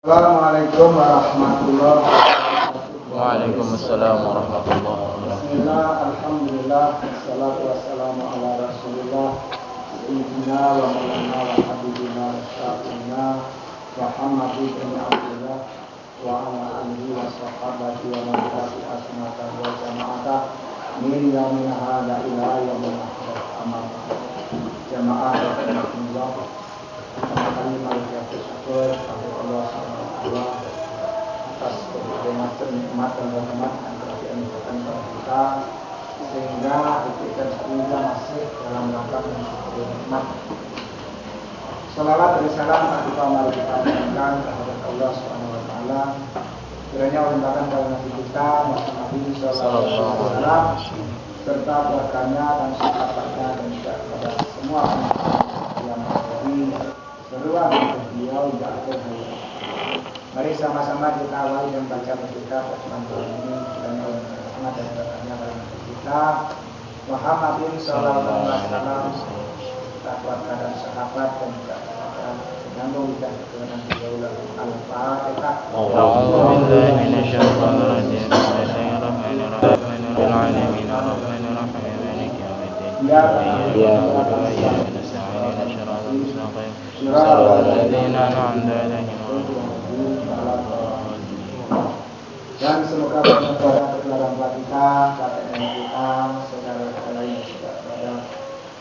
Assalamualaikum warahmatullahi wabarakatuh. Waalaikumsalam warahmatullahi wabarakatuh. Bismillah, alhamdulillah, wassalatu wassalamu ala rasulillah Sayyidina wa maulana wa habibina wa syafi'ina Muhammad ibn Abdullah wa ala alihi wa sahabati wa man tabi'a sunnatahu wa jama'atah min yaumina hadza ila yaumil akhir. Amma jamaah rahimakumullah. Kami mengucapkan syukur kepada Allah SWT atas berbagai macam nikmat dan rahmat yang telah dianugerahkan kepada kita, sehingga kita juga masih dalam rangka mensyukuri nikmat. Salawat dan salam mari kita panjatkan kepada Allah SWT. Kiranya limpahkan kepada Nabi kita Muhammad SAW serta keluarganya dan sahabatnya dan juga kepada semua yang menjadi seruan beliau hingga akhir hayat. Mari sama-sama kita awali dan baca berdoa pertemuan ini dan rahmat dan berkahnya kepada Nabi kita Muhammad sallallahu alaihi wasallam, keluarga dan sahabat dan juga menyambung lidah dengan beliau. Al-Fatihah. A'udzubillahi minasyaitonir rajim. Bismillahirrahmanirrahim. Alamin arrahmanirrahim maliki yaumiddin. Iyyaka na'budu wa iyyaka nasta'in. Shiratal mustaqim. Shiratal ladzina an'amta 'alaihim. Dan semoga bermanfaat untuk orang kita, kakek nenek kita, saudara-saudara yang sudah berada,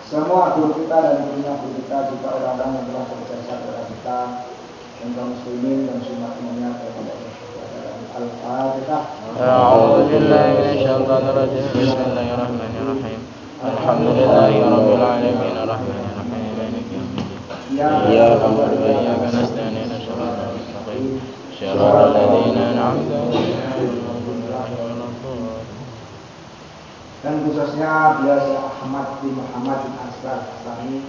semua guru kita dan gurunya guru kita, juga orang-orang yang telah berjasa kepada kita, dan kaum muslimin dan semua umumnya kepada Al-Fatihah. A'udzubillahi minasyaitonir rajim. Bismillahirrahmanirrahim. Alhamdulillahi rabbil alamin arrahmanirrahim maliki yaumiddin. Iyyaka na'budu wa iyyaka nasta'in. Shiratal mustaqim. Shiratal ladzina an'amta 'alaihim. Dan khususnya beliau Syekh Ahmad bin Muhammad bin Asrar Asani,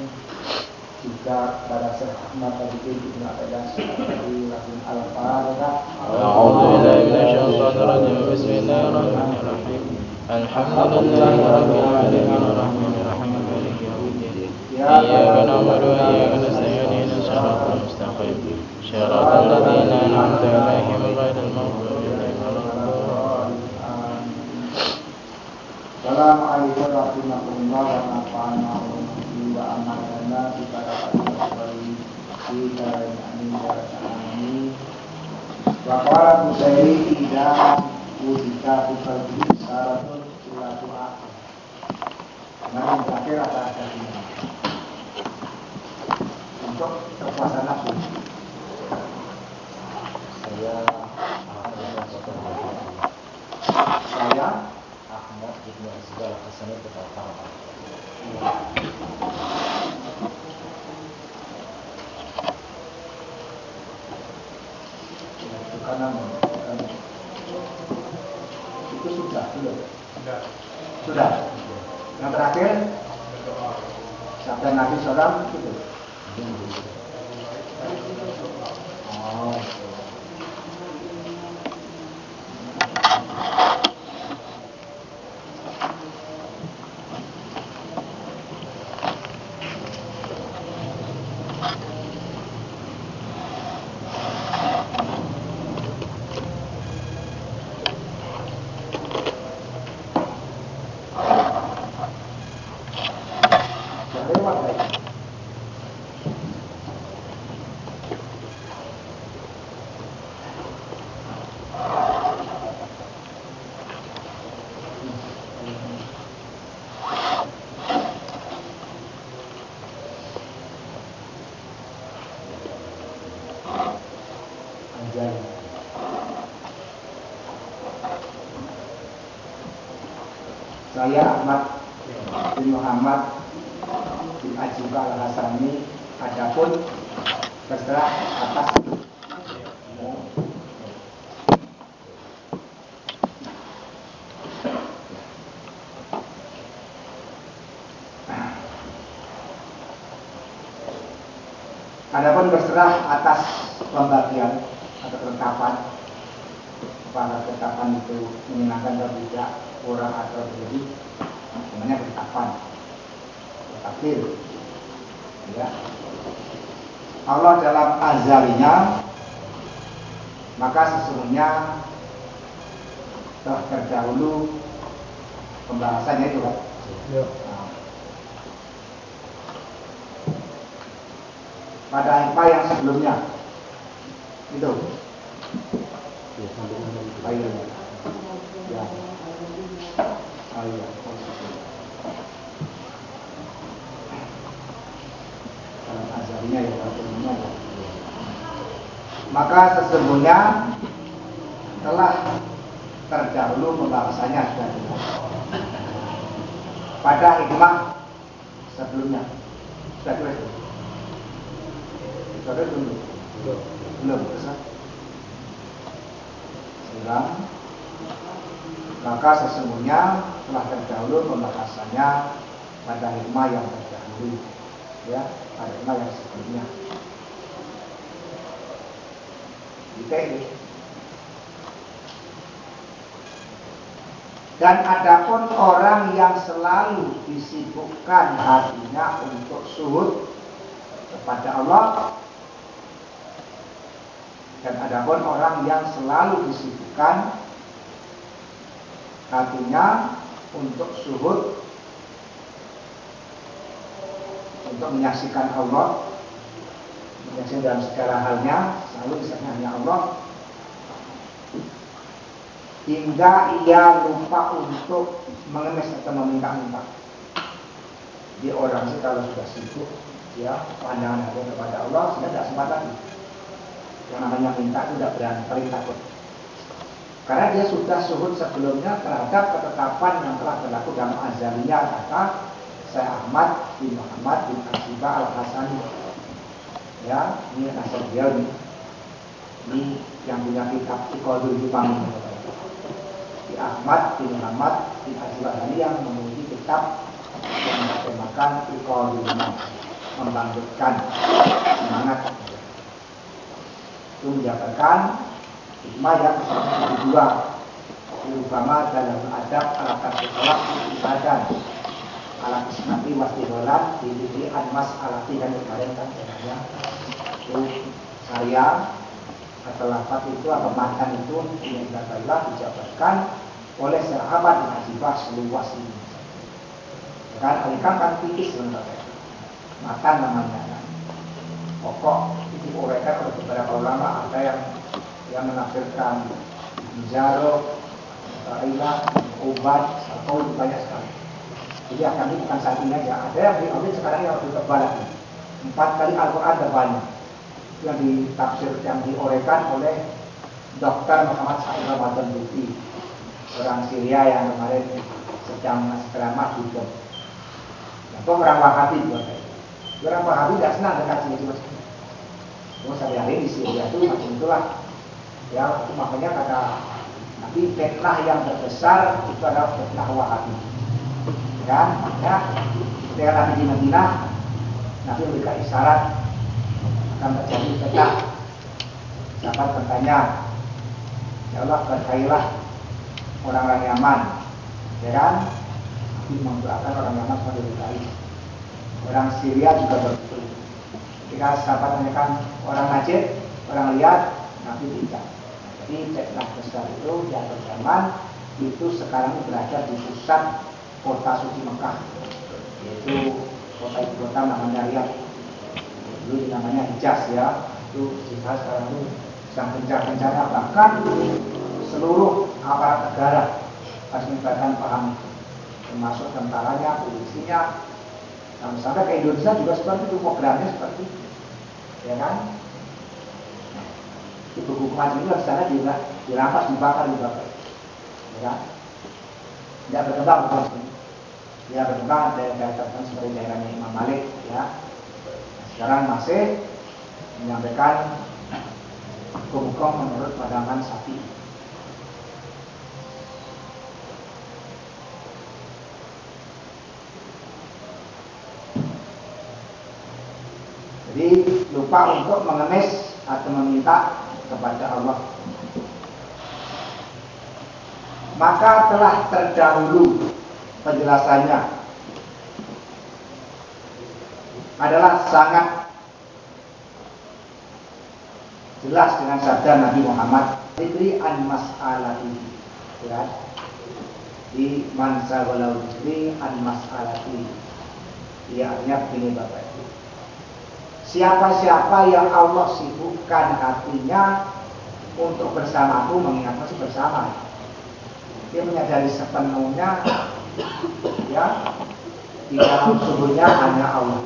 juga pada Syekh Ahmad Tabi'in bin Abadas dari Lagun Al-Fatihah. A'udzubillahi minasyaitonir rajim. Bismillahirrahmanirrahim. Alhamdulillahi rabbil alamin arrahmanirrahim maliki yaumiddin. Iyyaka na'budu wa iyyaka nasta'in. Shiratal mustaqim. Shiratal ladzina an'amta 'alaihim ghairil maghdubi 'alaihim waladdallin. Assalamualaikum warahmatullahi wabarakatuh. Wa amalana kita dapat sekali di dalam amin amin. Wa qala Busairi idza wujita fi syaratun ila tu'ah. Nah, yang terakhir ada ini untuk kepuasan nafsu. Saya Ahmad bin Asgar Hasan Al-Fatihah. Itu kanan. Itu sudah. Yang terakhir sabda Nabi SAW itu. Oh. Saya Ahmad bin Muhammad bin Ajuka Al-Hasani, adapun berserah atas pembagian atau kelengkapan pada ketetapan itu menyenangkan atau tidak, kurang atau lebih, namanya ketetapan takdir. Ya, Allah dalam azalinya maka sesungguhnya telah terdahulu pembahasannya itu kan. Nah, pada hikmah yang sebelumnya itu ayo ya ayo azarinya ya maka sesungguhnya telah terdahulu pembahasannya pada hikmah sebelumnya. Sudah tulis? Sudah dulu? Belum selesai. Maka sesungguhnya telah terdahulu pembahasannya pada hikmah yang terdahulu, ya, pada hikmah yang sebelumnya. Dan adapun orang yang selalu disibukkan hatinya untuk zuhud kepada Allah, dan adapun orang yang selalu disibukkan hatinya untuk zuhud, untuk menyaksikan Allah, menyaksikan dalam segala halnya, selalu misalnya hanya Allah, hingga ia lupa untuk mengemis atau meminta-minta. Jadi orang sih kalau sudah sibuk, ya, pandangan hati kepada Allah, sudah tidak sempat lagi. Yang namanya minta itu tidak berani, paling takut. Karena dia sudah zuhud sebelumnya terhadap ketetapan yang telah berlaku dalam azaliyah, kata Syekh Ahmad bin Muhammad bin Asibah Al-Hasani. Ya, ini nasab dia ini yang punya kitab Iqadul Hikam. Ahmad bin Muhammad bin Asibah Al-Hasani yang memiliki kitab yang bertemakan Iqadul Hikam, membangkitkan semangat. Itu menjabarkan hikmah yang kedua, terutama dalam adab ala sholat ibadah, ala kismati wasdiholan di admas alati dan kemarin kan sebenarnya itu saya atau lafaz itu atau mantan itu yang ibadah dijabarkan oleh sahabat yang Asibah seluas ini. Kan alikam kan tipis sebenarnya, matan namanya kan. Pokok itu diuraikan oleh beberapa ulama, ada yang menafsirkan Jarok, Ilah, Obat, atau banyak sekali. Jadi akan ini bukan saat ini aja. Ada yang diambil sekarang yang lebih tebal lagi. 4 kali Al-Quran terbanyak yang ditafsir, yang diuraikan oleh Dr. Muhammad Sa'id Ramadan Lutfi, orang Syria yang kemarin sedang ceramah juga. Atau orang Wahabi juga. Orang Wahabi tidak senang dengan sini cuma. Cuma sampai hari di Syria itu macam itulah. Ya, makanya kata Nabi, fitnah yang terbesar itu adalah fitnah Wahabi. Dan ya, ketika Nabi di Madinah, Nabi memberikan isyarat akan terjadi fitnah. Sahabat bertanya, ya Allah, berkailah orang-orang Yaman, ya kan? Nabi mendoakan orang Yaman sebagai berkait. Orang Syria juga begitu. Ketika sahabat tanyakan orang Najd, orang lihat, Nabi tidak. Jadi fitnah besar itu di akhir zaman itu sekarang berada di pusat kota suci Mekah, yaitu kota ibu kota namanya Riyadh. Dulu namanya Hijaz, ya. Itu Hijaz sekarang itu sedang gencar-gencarnya, bahkan seluruh aparat negara harus meningkatkan paham, termasuk tentaranya, polisinya. Sampai ke Indonesia juga seperti itu, programnya seperti itu, ya kan? Buku macam itu di sana juga dirampas, dibakar, ya kan? Tidak berkembang bukan? Ya berkembang daerah tertentu seperti daerahnya Imam Malik, ya. Sekarang masih menyampaikan hukum-hukum menurut pandangan Syafi'i. Jadi lupa untuk mengemis atau meminta kepada Allah. Maka telah terdahulu penjelasannya adalah sangat jelas dengan sabda Nabi Muhammad, "Dzikri an mas'alati." Ya. Di mansa walau dzikri an mas'alati. Ya, artinya begini Bapak Ibu. Siapa-siapa yang Allah sibukkan hatinya untuk bersamaku, mengingat masih bersama, dia menyadari sepenuhnya ya di dalam tubuhnya hanya Allah.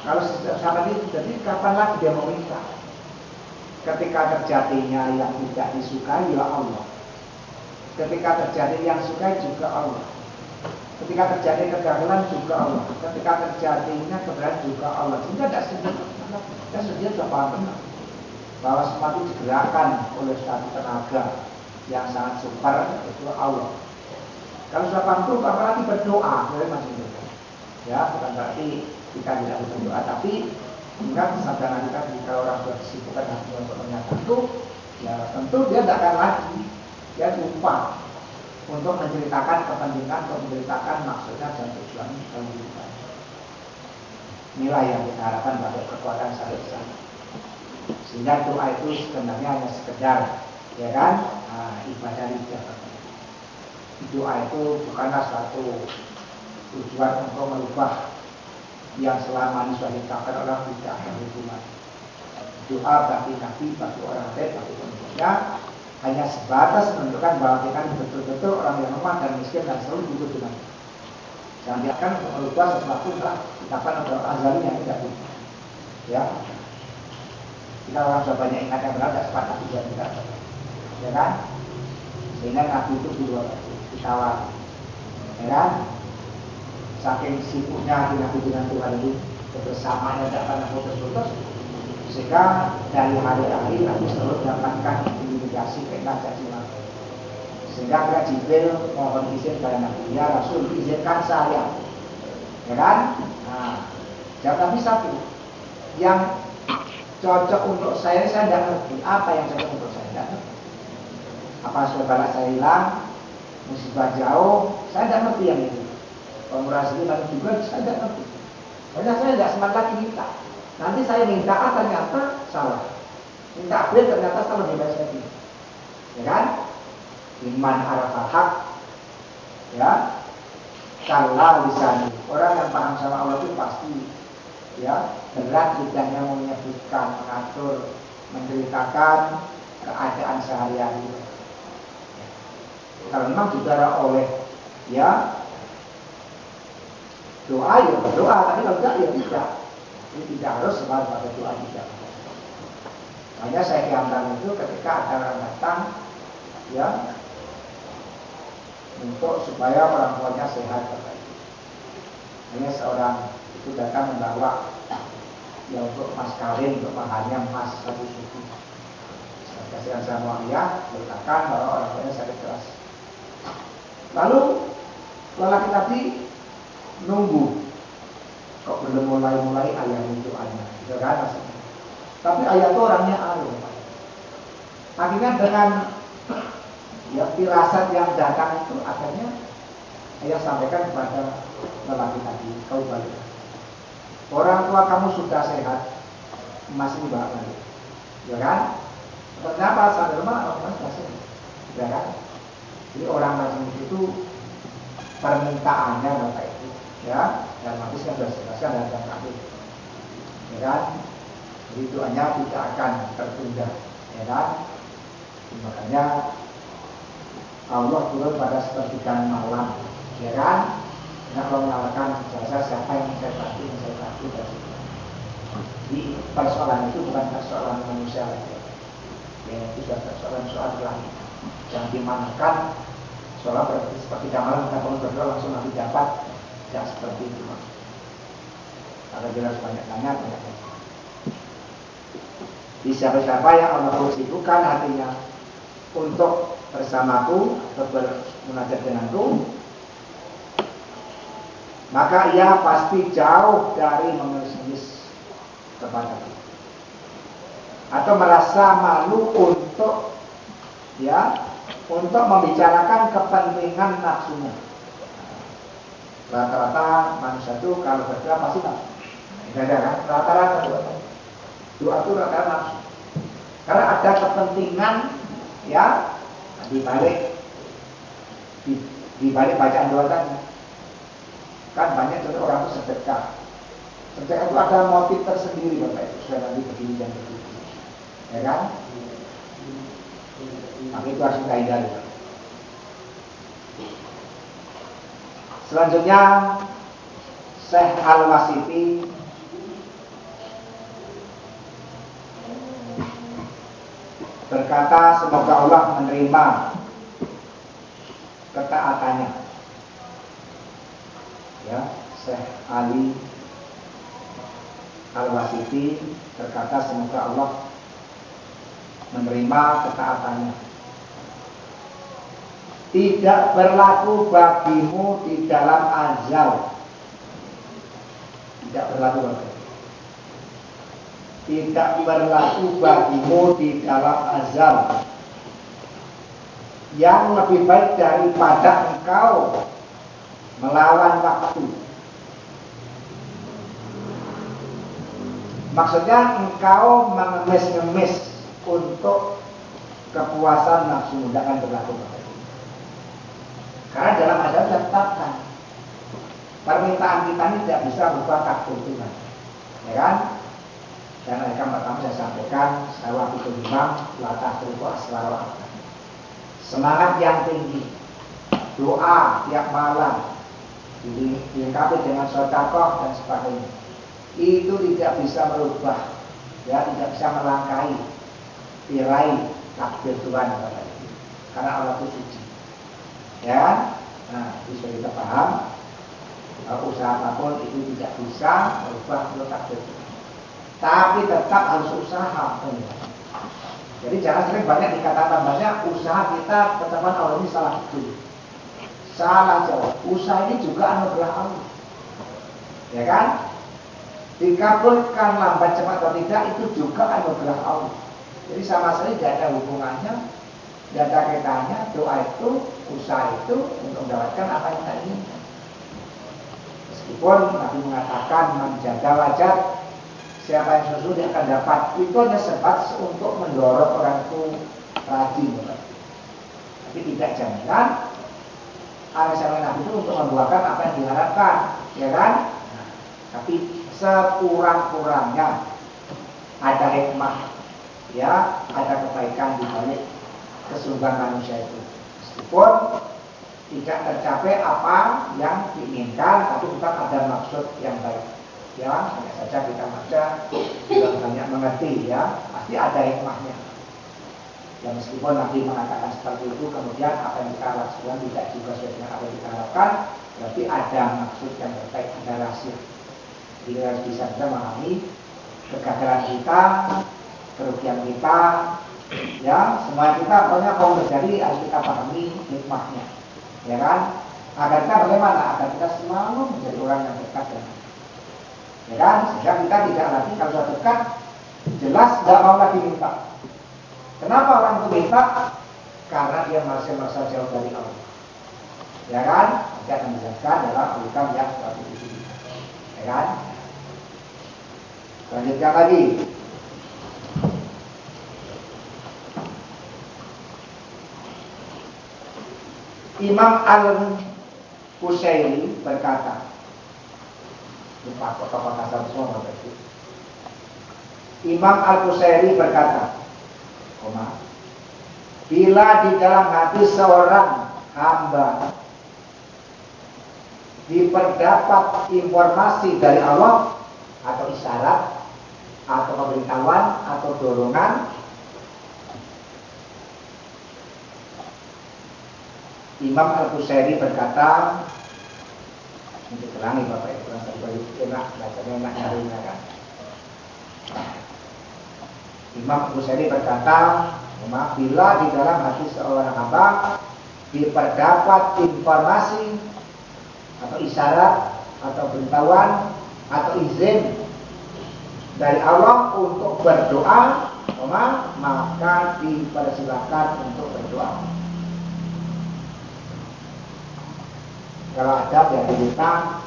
Kalau sama dia, jadi kapan lagi dia meminta? Ketika terjadinya yang tidak disukai ya Allah. Ketika terjadi yang sukai juga Allah. Ketika terjadi kegagalan juga Allah. Ketika terjadinya keberatan juga Allah. Sehingga tidak sedih. Dan sedih sudah paham benar bahwa semua itu digerakkan oleh satu tenaga yang sangat super, itu Allah. Kalau sudah paham itu, apalagi berdoa, ya, bukan berarti kita tidak berdoa, tapi ingat sabda Nabi tadi, kalau orang sudah disibukkan untuk menyatakan itu, ya tentu dia tidak akan lagi, dia lupa untuk menceritakan kepentingan, untuk menceritakan maksudnya dan tujuan kehidupan. Inilah yang kita harapkan pada kekuatan syariat. Sehingga doa itu sebenarnya hanya sekedar, ya kan, ibadah ijabah. Doa itu bukanlah suatu tujuan untuk merubah yang selama ini sudah dikatakan orang tidak berhubungan. Doa bagi Nabi, bagi orang lain, bagi penduduknya hanya sebatas menunjukkan bahwa kita betul-betul orang yang lemah dan miskin dan selalu butuh Tuhan. Jangan biarkan untuk merubah sesuatu telah dikatakan oleh azali yang tidak butuh. Ya, kita orang sudah banyak ingat yang benar, tidak sempat Nabi dan tidak, ya kan? Sehingga Nabi itu dua ditawar, ya kan? Saking sibuknya Nabi dengan Tuhan itu kebersamaannya tidak pernah putus-putus, sehingga dari hari-hari Nabi selalu mendapatkan indikasi perintah caci maki. Sehingga ketika Jibril mohon izin kepada Nabi, ya Rasul izinkan saya, ya kan? Nah, jawab Nabi satu, yang cocok untuk saya tidak ngerti. Apa yang cocok untuk saya? Tidak ngerti. Apa sudah balak saya hilang, musibah jauh, saya tidak ngerti yang itu. Pemurah sedikit juga saya tidak ngerti. Karena saya tidak sempat lagi minta. Nanti saya minta A ternyata salah, minta B ternyata salah, lebih baik saya pilih. Ya kan? Iman arafal haq, ya. Kalau lisan orang yang paham sama Allah itu pasti, ya, berat lidahnya menyebutkan, mengatur, menceritakan keadaan sehari-hari. Kalau memang juga oleh, ya, doa ya berdoa, tapi kalau tidak ya tidak. Ini tidak harus selalu pada doa tidak. Makanya saya diambil itu ketika ada orang datang, ya, untuk supaya orang tuanya sehat. Hanya seorang itu datang membawa, ya, untuk mas kawin, untuk maharnya emas 1 suku. Kasihan sama ayah, berkatakan bahwa orang tuanya sakit keras. Lalu lelaki tadi nunggu, kok belum mulai ayah itu ayah, gitu kan maksudnya. Tapi ayah itu orangnya alim. Akhirnya dengan, ya, firasat yang datang itu, akhirnya ayah sampaikan kepada lelaki tadi, kau balik. Orang tua kamu sudah sehat, masih bawa lagi, ya kan? Ternyata sadar rumah orang sudah sehat, ya kan? Jadi orang macam itu permintaannya Bapak Ibu, ya, dan habis kan sudah jelaskan dalam hadis, ya kan? Jadi doanya tidak akan tertunda, ya kan? Makanya Allah turun pada sepertiga malam, ya kan? Nah, kalau menawarkan jasa siapa yang saya bantu, Jadi persoalan itu bukan persoalan manusia lagi, ya, itu sudah persoalan lain. Jangan dimanfaatkan seolah seperti malam kita perlu berdoa langsung nanti dapat, tidak seperti itu. Kalau jelas banyak tanya, banyak tanya. Di siapa-siapa yang Allah sibukkan hatinya untuk bersamaku atau bermunajat denganku, maka ia pasti jauh dari mengemis-ngemis kepadaku atau merasa malu untuk, ya, untuk membicarakan kepentingan nafsunya. Rata-rata manusia itu kalau berdoa pasti nafsu. Tidak ada kan? Rata-rata doa itu rata-rata nafsu. Karena ada kepentingan ya di balik bacaan doa tadi. Kan banyak contoh orang itu sedekah. Sedekah itu ada motif tersendiri Bapak Ibu, supaya nanti begini dan begitu. Ya kan? Tapi itu harus kita hindari. Selanjutnya Syekh Al-Wasiti berkata, semoga Allah menerima ketaatannya. Ya, Syekh Ali Al-Wasiti berkata, semoga Allah menerima ketaatannya. Tidak berlaku bagimu di dalam azal. Tidak berlaku bagimu. Tidak berlaku bagimu di dalam azal. Yang lebih baik daripada engkau melawan waktu. Maksudnya engkau mengemis-ngemis untuk kepuasan nafsu, tidak akan berlaku. Karena dalam azal ditetapkan permintaan kita ini tidak bisa berubah takdir Tuhan, ya kan? Dan yang pertama saya sampaikan, saya itu imam latah berubah selalu. Semangat yang tinggi, doa tiap malam, dilengkapi dengan sedekah dan sebagainya, itu tidak bisa merubah, ya, tidak bisa melangkahi tirai takdir Tuhan, karena Allah itu suci. Ya, nah bisa kita paham, usaha apapun itu tidak bisa merubah takdir, tapi tetap harus usaha. Jadi jangan sering banyak dikatakan banyak usaha kita ketetapan Allah ini salah betul, salah jauh. Usaha ini juga anugerah Allah, ya kan? Dikabulkan lambat cepat atau tidak itu juga anugerah Allah. Jadi sama sekali tidak ada hubungannya, tidak ada kaitannya doa itu, usaha itu untuk mendapatkan apa yang kita inginkan. Meskipun Nabi mengatakan menjaga wajah, siapa yang sesungguhnya akan dapat, itu hanya sebatas untuk mendorong orang itu rajin. Tapi tidak jaminan alasan Nabi itu untuk membuahkan apa yang diharapkan, ya kan? Tapi sekurang-kurangnya ada hikmah, ya, ada kebaikan di balik kesungguhan manusia itu. Meskipun tidak tercapai apa yang diinginkan, tapi tetap ada maksud yang baik. Ya, hanya saja kita baca tidak banyak mengerti, ya, pasti ada hikmahnya. Ya, meskipun Nabi mengatakan seperti itu, kemudian apa yang kita lakukan tidak juga sesuai dengan apa yang kita lakukan, berarti ada maksud yang baik, ada rahasia. Jadi harus bisa memahami kegagalan kita, kerugian kita, ya, semua kita pokoknya kalau terjadi harus kita pahami hikmahnya, ya kan? Agar kita bagaimana? Agar kita selalu menjadi orang yang dekat dengan, ya kan? Sehingga kita tidak lagi kalau sudah dekat, jelas tidak mau lagi minta. Kenapa orang itu minta? Karena dia masih merasa jauh dari Allah, ya kan? Nanti akan dijelaskan dalam urutan yang seperti itu, ya kan? Lanjutkan lagi. Imam Al-Qusairi berkata, lupa tokoh kasar semua berarti. Imam Al-Qusairi berkata, bila di dalam hati seorang hamba diperdapat informasi dari Allah atau isyarat atau pemberitahuan atau dorongan, Imam Al-Qusairi berkata, ini terangi Bapak Ibu, enak, bacanya enak nyarinya kan. Imam Al-Qusairi berkata, bila di dalam hati seorang hamba diperdapat informasi atau isyarat atau pemberitahuan atau izin dari Allah untuk berdoa, maka dipersilakan untuk berdoa. Kalau ada yang diminta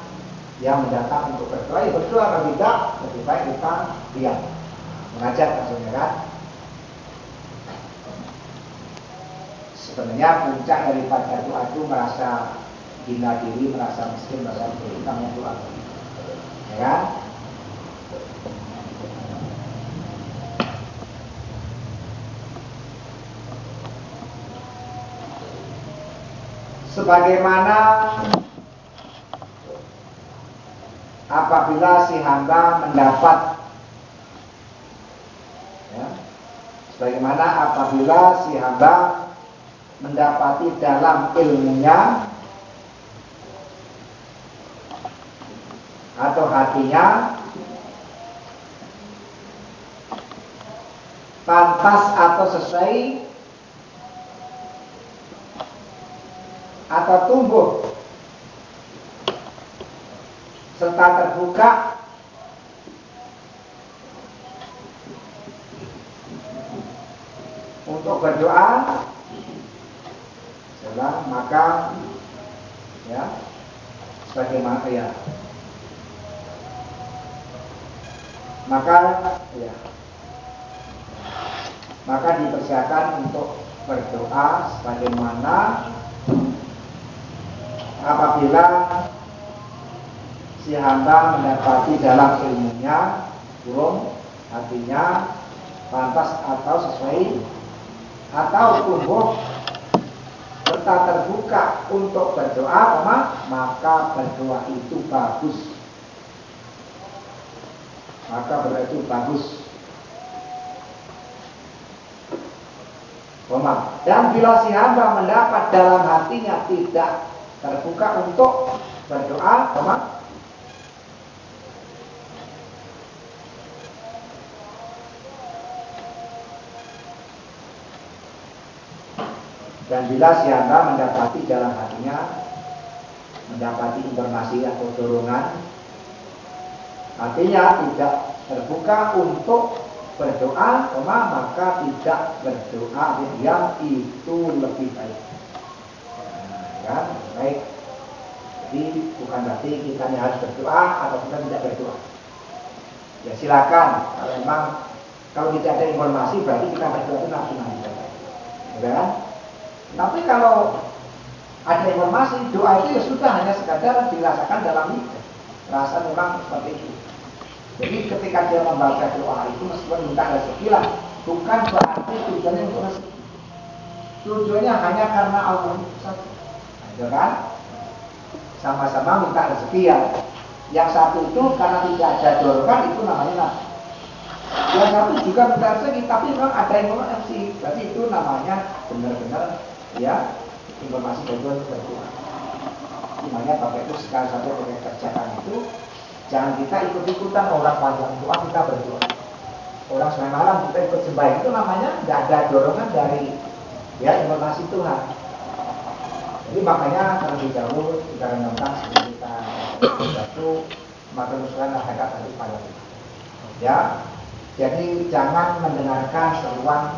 yang mendatang untuk berdoa, ya berdoa. Kalau tidak, lebih baik kita diam, mengajar maksudnya kan. Sebenarnya puncak daripada doa itu merasa hina diri, merasa miskin, merasa berutangnya doa. Ya kan? Sebagaimana apabila si hamba mendapat, ya, sebagaimana apabila si hamba mendapati dalam ilmunya atau hatinya pantas atau sesuai atau tumbuh serta terbuka untuk berdoa, maka ya sebagaimana ya maka dipersilakan untuk berdoa sebagaimana apabila si hamba mendapati dalam ilmunya, hatinya pantas atau sesuai atau tumbuh serta terbuka untuk berdoa, maka berdoa itu bagus. Dan bila si hamba mendapat dalam hatinya tidak terbuka untuk berdoa, dan bila si hamba mendapati dalam hatinya mendapati informasi atau dorongan, hatinya tidak terbuka untuk berdoa, maka tidak berdoa, diam, itu lebih baik. Kan? Baik. Jadi bukan berarti kita harus berdoa atau kita tidak berdoa. Ya silakan. Kalau tidak ada informasi berarti kita berdoa itu nafsu-nafsu. Ya. Tapi kalau ada informasi, doa itu ya sudah hanya sekadar dirasakan dalam lidah. Rasa memang seperti itu. Jadi ketika dia membaca doa itu meskipun minta rezeki lah, bukan berarti tujuannya untuk rezeki. Tujuannya hanya karena Allah itu saja. Ya kan? Sama-sama minta rezeki ya. Yang satu itu karena tidak ada dorongan, itu namanya nafsu. Yang satu juga minta rezeki tapi memang ada informasi. Berarti itu namanya benar-benar ya informasi tujuan berdoa. Makanya Bapak itu sekali satu pakai kerjakan itu, jangan kita ikut-ikutan orang panjang doa kita berdoa. Orang sembahyang malam kita ikut sembahyang, itu namanya tidak ada dorongan dari ya informasi Tuhan. Jadi makanya terlebih dahulu kita renungkan sebelum kita jatuh, maka usulan hakikat dari pada kita. Ya, jadi jangan mendengarkan seruan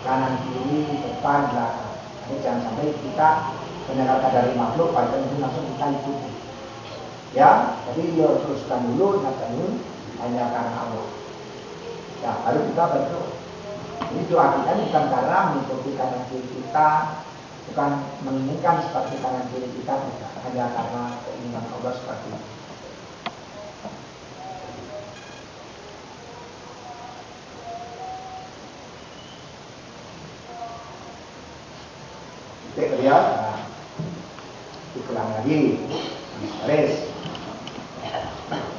kanan kiri depan belakang. Jadi jangan sampai kita mendengarkan dari makhluk, padahal itu langsung kita ikuti. Ya, jadi dia teruskan dulu, ingatkan dulu, hanya karena Allah. Ya, baru kita berdoa. Jadi doa kita bukan karena mengikuti kanan kiri kita, bukan menginginkan seperti kanan kiri kita, hanya karena keinginan Allah seperti itu. Kita lihat, ulang lagi, Aris.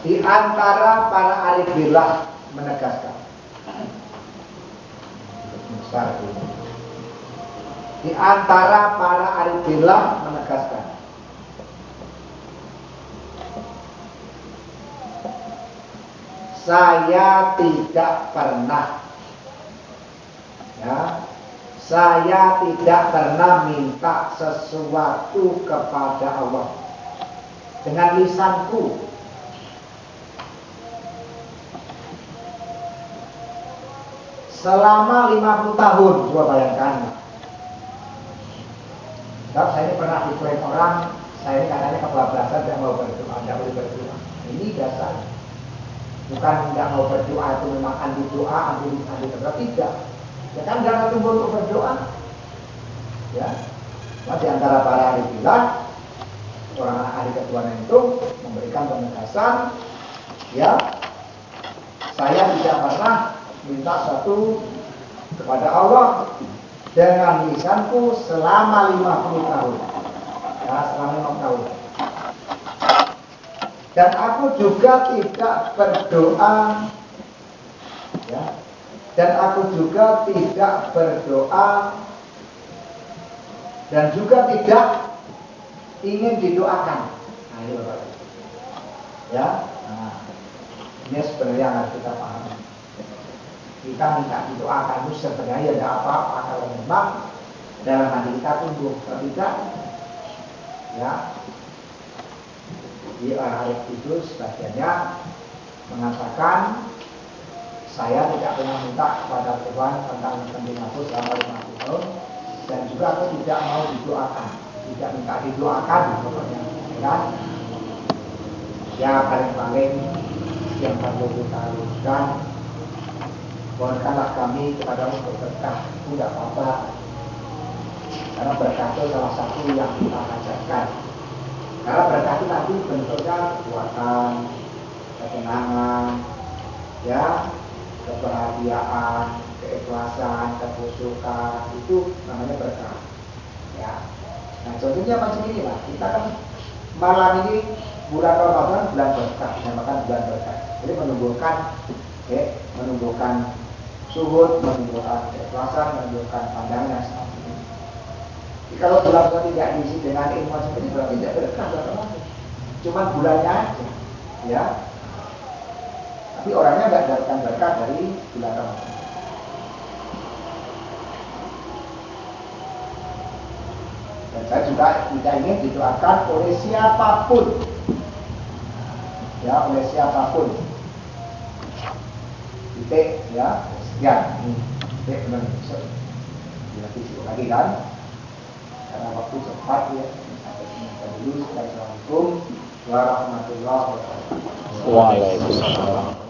Di antara para arif billah menegaskan. Di antara para arif billah menegaskan. Saya tidak pernah, ya, saya tidak pernah minta sesuatu kepada Allah dengan lisanku selama 50 tahun. Coba bayangkan. Sebab saya ini pernah diklaim orang, saya ini katanya kebablasan, tidak mau berdoa, tidak boleh berdoa. Ini dasar. Bukan tidak mau berdoa itu memang anti doa, anti berdoa, tidak. Ya kan jangan tunggu untuk berdoa. Ya, di antara para ahli bilah, orang ahli ketuhanan itu memberikan penegasan, ya, saya tidak pernah minta sesuatu kepada Allah dengan lisanku selama 50 tahun. Ya, selama 50 tahun. Dan aku juga tidak berdoa, ya, dan aku juga tidak berdoa dan juga tidak ingin didoakan. Nah, ini Bapak. Ya, nah, ini sebenarnya yang harus kita pahami. Kita minta didoakan itu sebenarnya tidak apa-apa kalau memang dalam hati kita tumbuh. Kalau tidak, ya, di ayat itu sebagiannya mengatakan saya tidak pernah minta kepada Tuhan tentang kepentingan aku selama 50 tahun dan juga aku tidak mau didoakan, tidak minta didoakan pokoknya, ya. Ya paling-paling yang perlu kita lakukan, mohonkanlah kami kepada untuk berkah, tidak apa-apa, karena berkah itu salah satu yang kita ajarkan. Karena berkah itu nanti bentuknya kekuatan, ketenangan, ya, kebahagiaan, keikhlasan, kekhusyukan, itu namanya berkah. Ya. Nah, contohnya macam ini lah. Kita kan malam ini bulan Ramadan, bulan berkah, dinamakan bulan berkah. Jadi menumbuhkan suhud, menumbuhkan keikhlasan, menumbuhkan pandangan seperti ini. Jadi kalau bulan itu tidak diisi dengan ilmu seperti ini, berarti tidak berkah, cuma bulannya aja, ya. Tapi orangnya nggak dapatkan berkah dari bulan Ramadan. Dan saya juga tidak ingin didoakan oleh siapapun, ya, oleh siapapun. Titik, ya, sekian. Titik benar. Lagi kan? Karena waktu cepat, ya. Sampai sini dulu. Assalamualaikum warahmatullahi wabarakatuh. Waalaikumsalam.